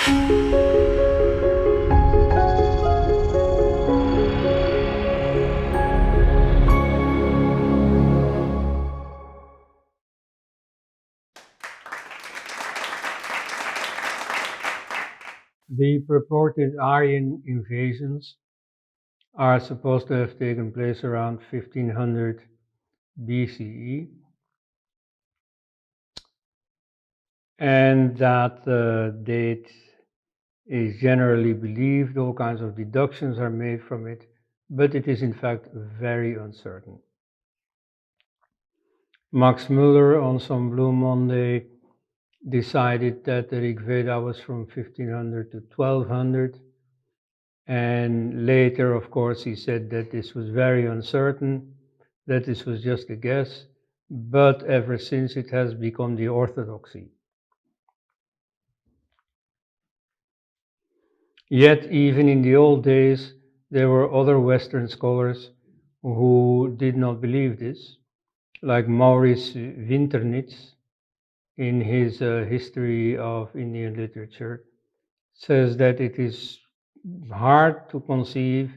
The purported Aryan invasions are supposed to have taken place around 1500 BCE, and that date is generally believed. All kinds of deductions are made from it, but it is in fact very uncertain. Max Muller on some Blue Monday decided that the Rig Veda was from 1500 to 1200, and later, of course, he said that this was very uncertain, that this was just a guess, but ever since it has become the orthodoxy. Yet, even in the old days, there were other Western scholars who did not believe this, like Maurice Winternitz, in his History of Indian Literature, says that it is hard to conceive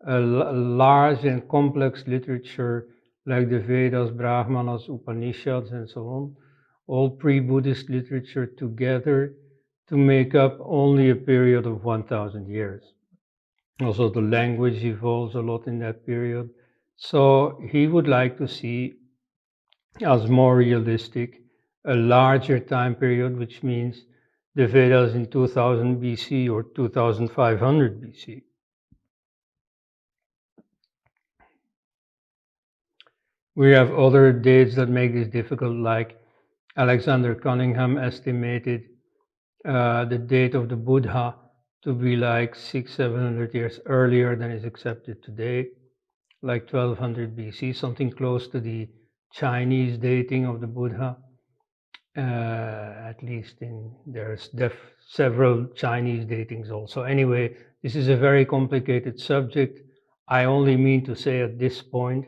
a large and complex literature like the Vedas, Brahmanas, Upanishads, and so on, all pre-Buddhist literature together to make up only a period of 1000 years. Also, the language evolves a lot in that period. So he would like to see, as more realistic, a larger time period, which means the Vedas in 2000 BC or 2500 BC. We have other dates that make this difficult, like Alexander Cunningham estimated the date of the Buddha to be like 600-700 years earlier than is accepted today, like 1200 BC, something close to the Chinese dating of the Buddha. At least there's several Chinese datings also. Anyway, this is a very complicated subject. I only mean to say at this point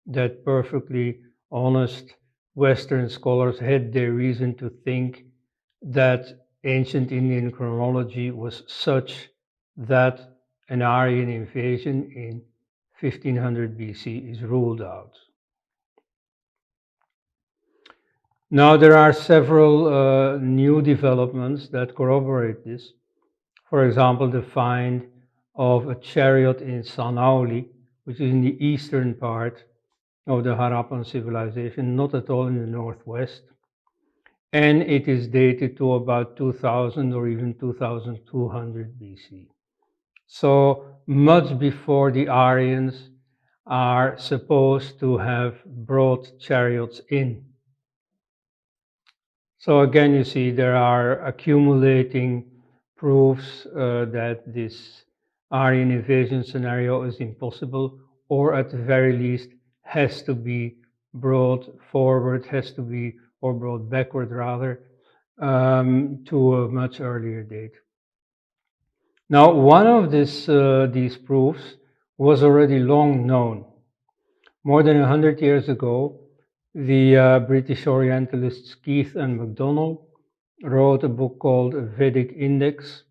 that perfectly honest Western scholars had their reason to think that ancient Indian chronology was such that an Aryan invasion in 1500 BC is ruled out. Now, there are several new developments that corroborate this. For example, the find of a chariot in Sanauli, which is in the eastern part of the Harappan civilization, not at all in the northwest. And it is dated to about 2000 or even 2200 BC. So much before the Aryans are supposed to have brought chariots in. So again, you see there are accumulating proofs that this Aryan invasion scenario is impossible, or at the very least has to be brought forward, or brought backward rather, to a much earlier date. Now, one of these proofs was already long known. More than 100 years ago, the British Orientalists Keith and MacDonald wrote a book called Vedic Index,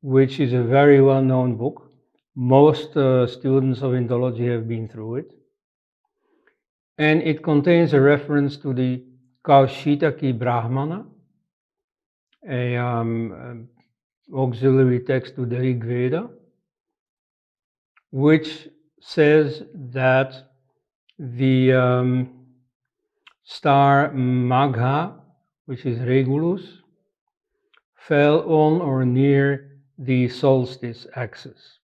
which is a very well-known book. Most students of Indology have been through it. And it contains a reference to the Kaushitaki Brahmana, an auxiliary text to the Rig Veda, which says that the star Magha, which is Regulus, fell on or near the solstice axis.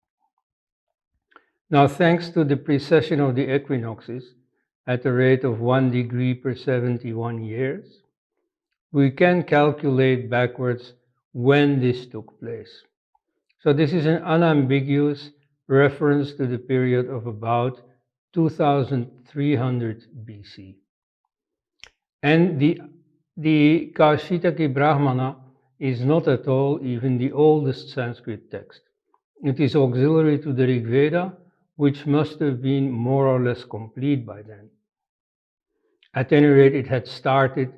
Now, thanks to the precession of the equinoxes at the rate of 1 degree per 71 years, we can calculate backwards when this took place. So this is an unambiguous reference to the period of about 2300 BC. And the Kaushitaki Brahmana is not at all even the oldest Sanskrit text. It is auxiliary to the Rig Veda, which must have been more or less complete by then. At any rate, it had started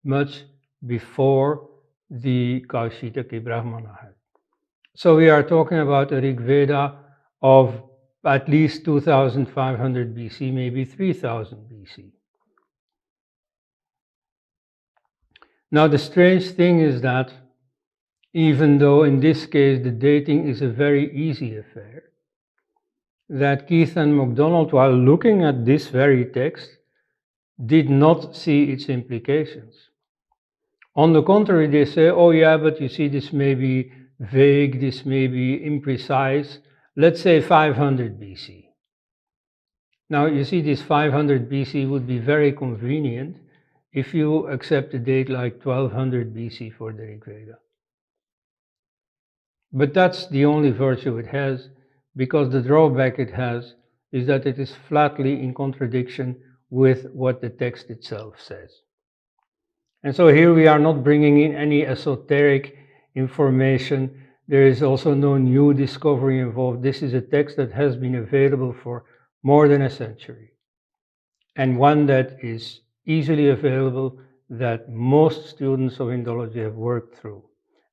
much before the Kaushitaki Brahmana had. So we are talking about a Rig Veda of at least 2500 BC, maybe 3000 BC. Now the strange thing is that even though in this case the dating is a very easy affair, that Keith and MacDonald, while looking at this very text, did not see its implications. On the contrary, they say, oh yeah, but you see, this may be vague, this may be imprecise. Let's say 500 BC. Now, you see, this 500 BC would be very convenient if you accept a date like 1200 BC for the Rig Veda. But that's the only virtue it has, because the drawback it has is that it is flatly in contradiction with what the text itself says. And so here we are not bringing in any esoteric information. There is also no new discovery involved. This is a text that has been available for more than a century, and one that is easily available, that most students of Indology have worked through.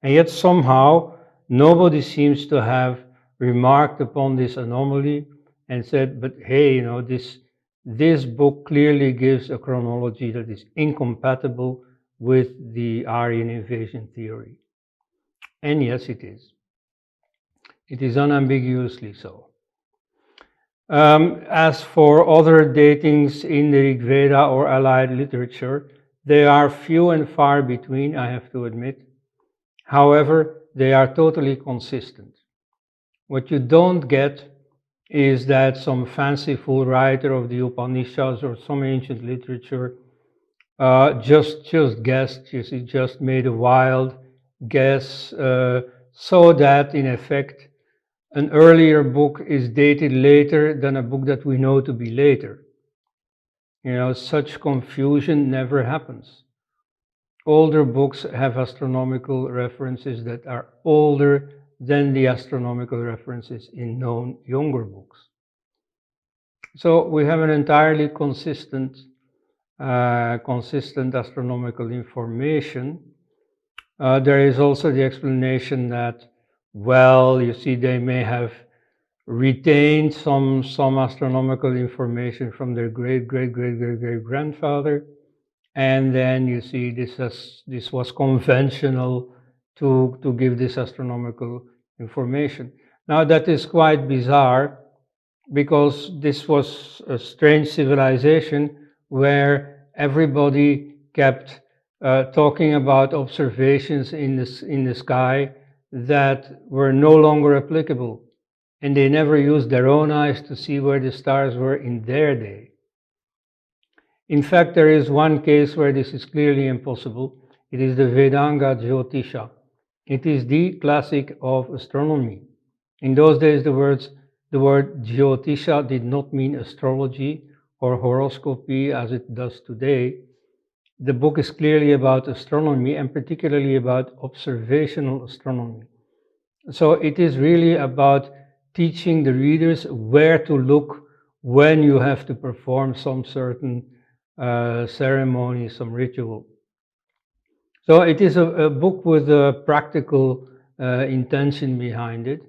And yet somehow nobody seems to have remarked upon this anomaly and said, but hey, you know, this book clearly gives a chronology that is incompatible with the Aryan invasion theory. And yes, it is. It is unambiguously so. As for other datings in the Rig Veda or allied literature, they are few and far between, I have to admit. However, they are totally consistent. What you don't get is that some fanciful writer of the Upanishads or some ancient literature just guessed, you see, just made a wild guess, so that in effect an earlier book is dated later than a book that we know to be later. You know, such confusion never happens. Older books have astronomical references that are older than the astronomical references in known younger books. So we have an entirely consistent astronomical information. There is also the explanation that, well, you see, they may have retained some astronomical information from their great grandfather, and then you see this was conventional to give this astronomical information. Now that is quite bizarre, because this was a strange civilization where everybody kept talking about observations in the sky that were no longer applicable, and they never used their own eyes to see where the stars were in their day. In fact, there is one case where this is clearly impossible. It is the Vedanga Jyotisha. It is the classic of astronomy. In those days, the word Jyotisha did not mean astrology or horoscopy as it does today. The book is clearly about astronomy, and particularly about observational astronomy. So it is really about teaching the readers where to look when you have to perform some certain ceremony, some ritual. So it is a book with a practical intention behind it,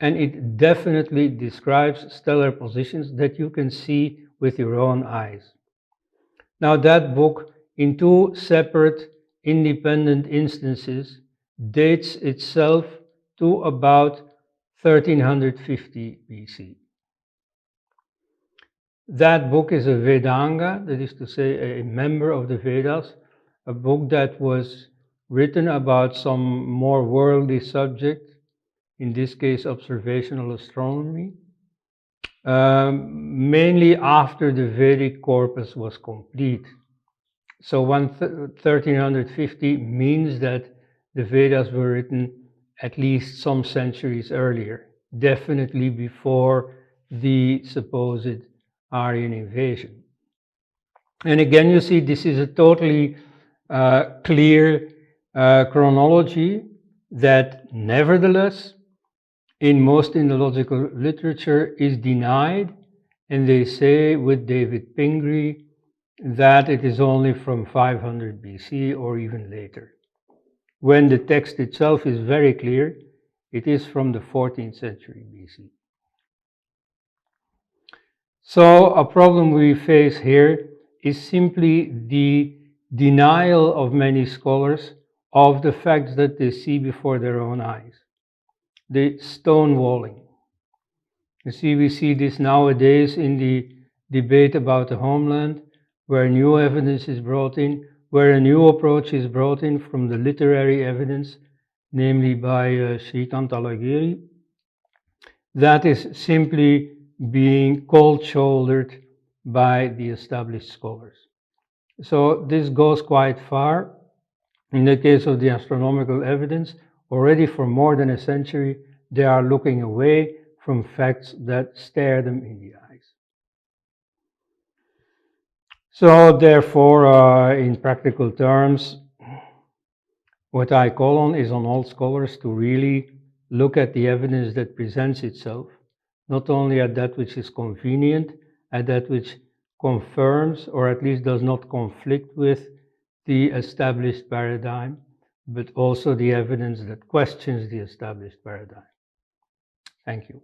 and it definitely describes stellar positions that you can see with your own eyes. Now that book, in two separate independent instances, dates itself to about 1350 BC. That book is a Vedanga, that is to say a member of the Vedas, a book that was written about some more worldly subject, in this case observational astronomy, mainly after the Vedic corpus was complete. So 1350 means that the Vedas were written at least some centuries earlier, definitely before the supposed Aryan invasion. And again, you see, this is a totally clear chronology that nevertheless, in most Indological literature, is denied, and they say with David Pingree that it is only from 500 BC or even later. when the text itself is very clear. It is from the 14th century BC. So a problem we face here is simply the denial of many scholars of the facts that they see before their own eyes. The stonewalling. You see, we see this nowadays in the debate about the homeland, where new evidence is brought in, where a new approach is brought in from the literary evidence, namely by Shrikant Alagiri, that is simply being cold-shouldered by the established scholars. So this goes quite far. In the case of the astronomical evidence, already for more than a century, they are looking away from facts that stare them in the eyes. So therefore, in practical terms, what I call on is on all scholars to really look at the evidence that presents itself, not only at that which is convenient, at that which confirms or at least does not conflict with the established paradigm, but also the evidence that questions the established paradigm. Thank you.